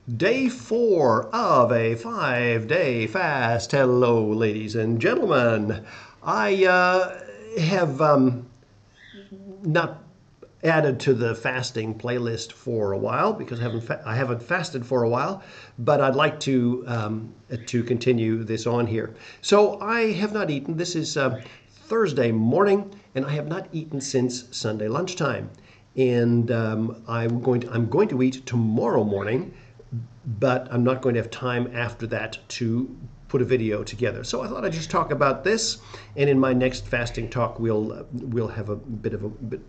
Day 4 of a 5-day fast. Hello, ladies and gentlemen. I have not added to the fasting playlist for a while because I haven't fasted for a while, but I'd like to continue this on here. So I have not eaten. This is Thursday morning, and I have not eaten since Sunday lunchtime. And I'm going to eat tomorrow morning, but I'm not going to have time after that to put a video together. So I thought I'd just talk about this, and in my next fasting talk, we'll have a bit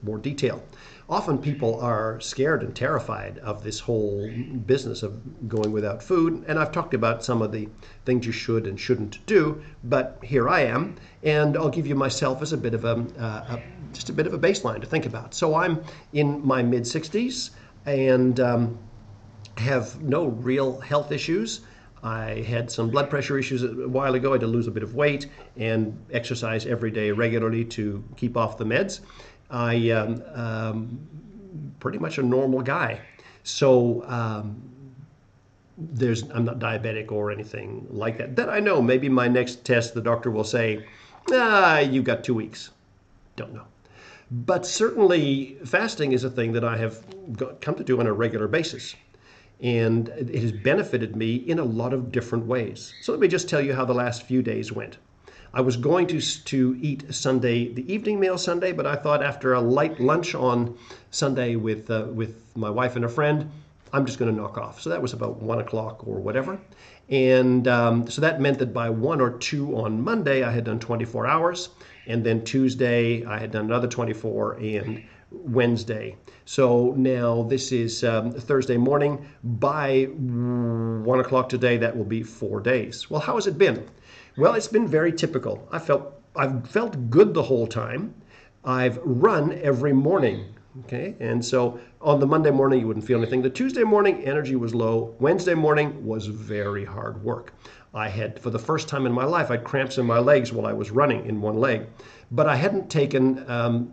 more detail. Often people are scared and terrified of this whole business of going without food, and I've talked about some of the things you should and shouldn't do, but here I am, and I'll give you myself as a bit of just a bit of a baseline to think about. So I'm in my mid-60s, and have no real health issues. I had some blood pressure issues a while ago. I had to lose a bit of weight and exercise every day regularly to keep off the meds. I am pretty much a normal guy. So I'm not diabetic or anything like that. That I know. Maybe my next test, the doctor will say, you've got 2 weeks. Don't know. But certainly fasting is a thing that I have come to do on a regular basis. And it has benefited me in a lot of different ways. So let me just tell you how the last few days went. I was going to eat Sunday, the evening meal Sunday, but I thought after a light lunch on Sunday with my wife and a friend, I'm just going to knock off. So that was about 1 o'clock or whatever. And so that meant that by 1 or 2 on Monday, I had done 24 hours. And then Tuesday, I had done another 24, and Wednesday. So now this is Thursday morning. By 1 o'clock today, that will be 4 days. Well, how has it been? Well, it's been very typical. I've felt good the whole time. I've run every morning. Okay, and so on the Monday morning, you wouldn't feel anything. The Tuesday morning, energy was low. Wednesday morning was very hard work. I had, for the first time in my life, I had cramps in my legs while I was running in one leg. But I hadn't taken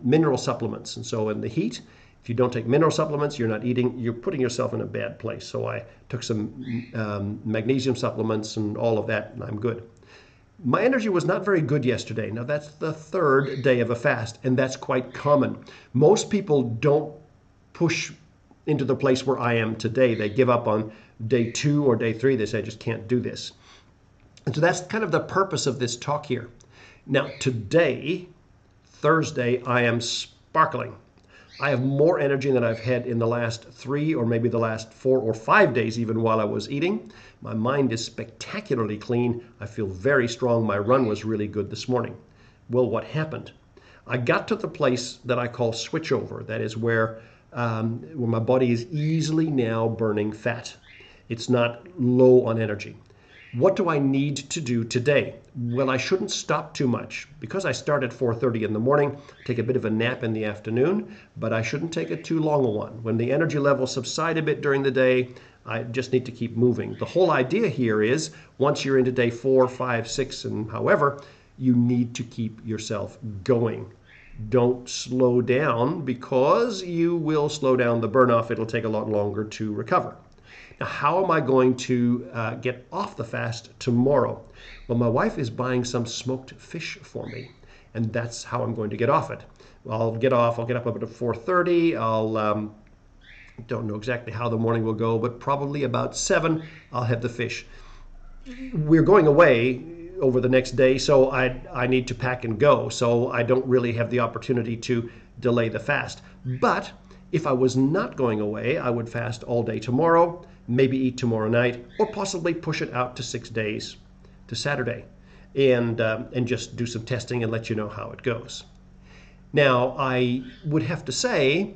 mineral supplements. And so in the heat, if you don't take mineral supplements, you're not eating, you're putting yourself in a bad place. So I took some magnesium supplements and all of that, and I'm good. My energy was not very good yesterday. Now, that's the 3rd day of a fast, and that's quite common. Most people don't push into the place where I am today. They give up on day 2 or day 3. They say, I just can't do this. And so that's kind of the purpose of this talk here. Now, today, Thursday, I am sparkling. I have more energy than I've had in the last 3 or maybe the last 4 or 5 days, even while I was eating. My mind is spectacularly clean. I feel very strong. My run was really good this morning. Well, what happened? I got to the place that I call switchover. That is where my body is easily now burning fat. It's not low on energy. What do I need to do today? Well, I shouldn't stop too much. Because I start at 4:30 in the morning, take a bit of a nap in the afternoon, but I shouldn't take a too long a one. When the energy levels subside a bit during the day, I just need to keep moving. The whole idea here is once you're into day 4, 5, 6, and however, you need to keep yourself going. Don't slow down because you will slow down the burn off. It'll take a lot longer to recover. Now, how am I going to get off the fast tomorrow? Well, my wife is buying some smoked fish for me, and that's how I'm going to get off it. I'll get up about 4:30. I'll don't know exactly how the morning will go, but probably about 7, I'll have the fish. We're going away over the next day, so I need to pack and go, so I don't really have the opportunity to delay the fast. But if I was not going away, I would fast all day tomorrow, maybe eat tomorrow night, or possibly push it out to 6 days to Saturday, and just do some testing and let you know how it goes. Now, I would have to say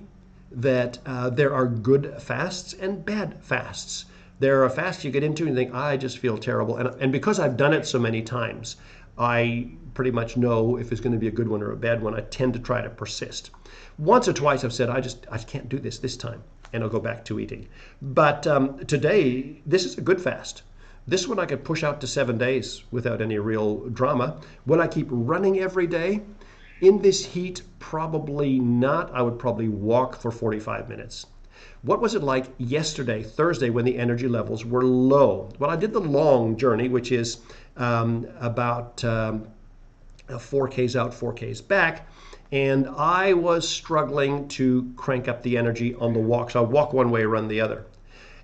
that there are good fasts and bad fasts. There are fasts you get into and you think, I just feel terrible. And because I've done it so many times, I pretty much know if it's going to be a good one or a bad one. I tend to try to persist. Once or twice I've said, I can't do this time, and I'll go back to eating. But today, this is a good fast. This one I could push out to 7 days without any real drama. Will I keep running every day? In this heat, probably not. I would probably walk for 45 minutes. What was it like yesterday, Thursday, when the energy levels were low? Well, I did the long journey, which is about 4Ks out, 4Ks back. And I was struggling to crank up the energy on the walk. So I walk one way, run the other.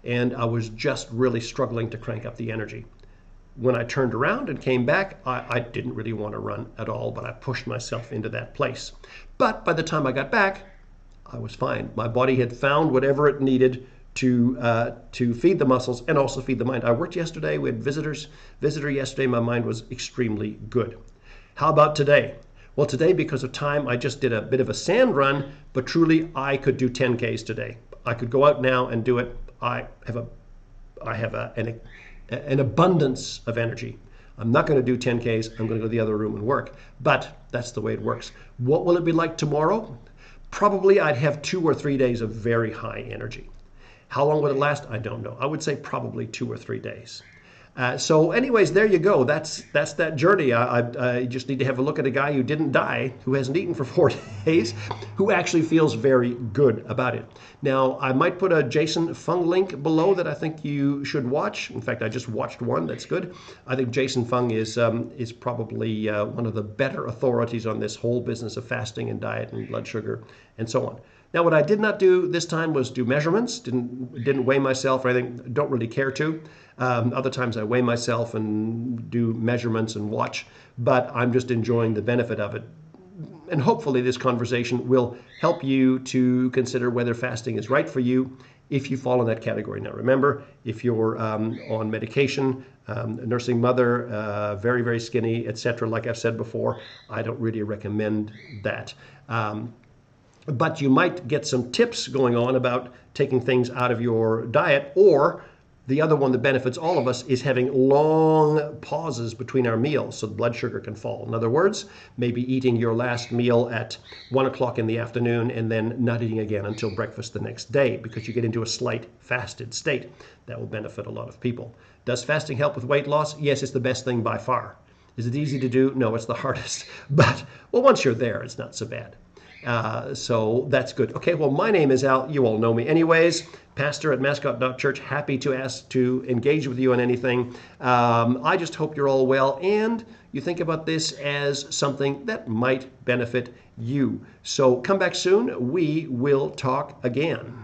And I was just really struggling to crank up the energy. When I turned around and came back, I didn't really want to run at all, but I pushed myself into that place. But by the time I got back, I was fine. My body had found whatever it needed to feed the muscles and also feed the mind. I worked yesterday. We had visitor yesterday. My mind was extremely good. How about today? Well, today, because of time, I just did a bit of a sand run, but truly I could do 10Ks today. I could go out now and do it. I have an abundance of energy. I'm not going to do 10Ks. I'm going to go to the other room and work. But that's the way it works. What will it be like tomorrow? Probably I'd have 2 or 3 days of very high energy. How long would it last? I don't know. I would say probably 2 or 3 days. So anyways, there you go. That's that journey. I just need to have a look at a guy who didn't die, who hasn't eaten for 4 days, who actually feels very good about it. Now, I might put a Jason Fung link below that I think you should watch. In fact, I just watched one. That's good. I think Jason Fung is probably one of the better authorities on this whole business of fasting and diet and blood sugar and so on. Now, what I did not do this time was do measurements. Didn't weigh myself or anything. Don't really care to. Other times I weigh myself and do measurements and watch, but I'm just enjoying the benefit of it. And hopefully this conversation will help you to consider whether fasting is right for you if you fall in that category. Now, remember, if you're on medication, nursing mother, very, very skinny, etc., like I've said before, I don't really recommend that. But you might get some tips going on about taking things out of your diet, or the other one that benefits all of us is having long pauses between our meals so the blood sugar can fall. In other words, maybe eating your last meal at 1 o'clock in the afternoon and then not eating again until breakfast the next day, because you get into a slight fasted state. That will benefit a lot of people. Does fasting help with weight loss? Yes, it's the best thing by far. Is it easy to do? No, it's the hardest. But, well, once you're there, it's not so bad. So that's good. Okay, well, my name is Al. You all know me anyways. Pastor at mascot.church. Happy to engage with you on anything. I just hope you're all well and you think about this as something that might benefit you. So come back soon. We will talk again.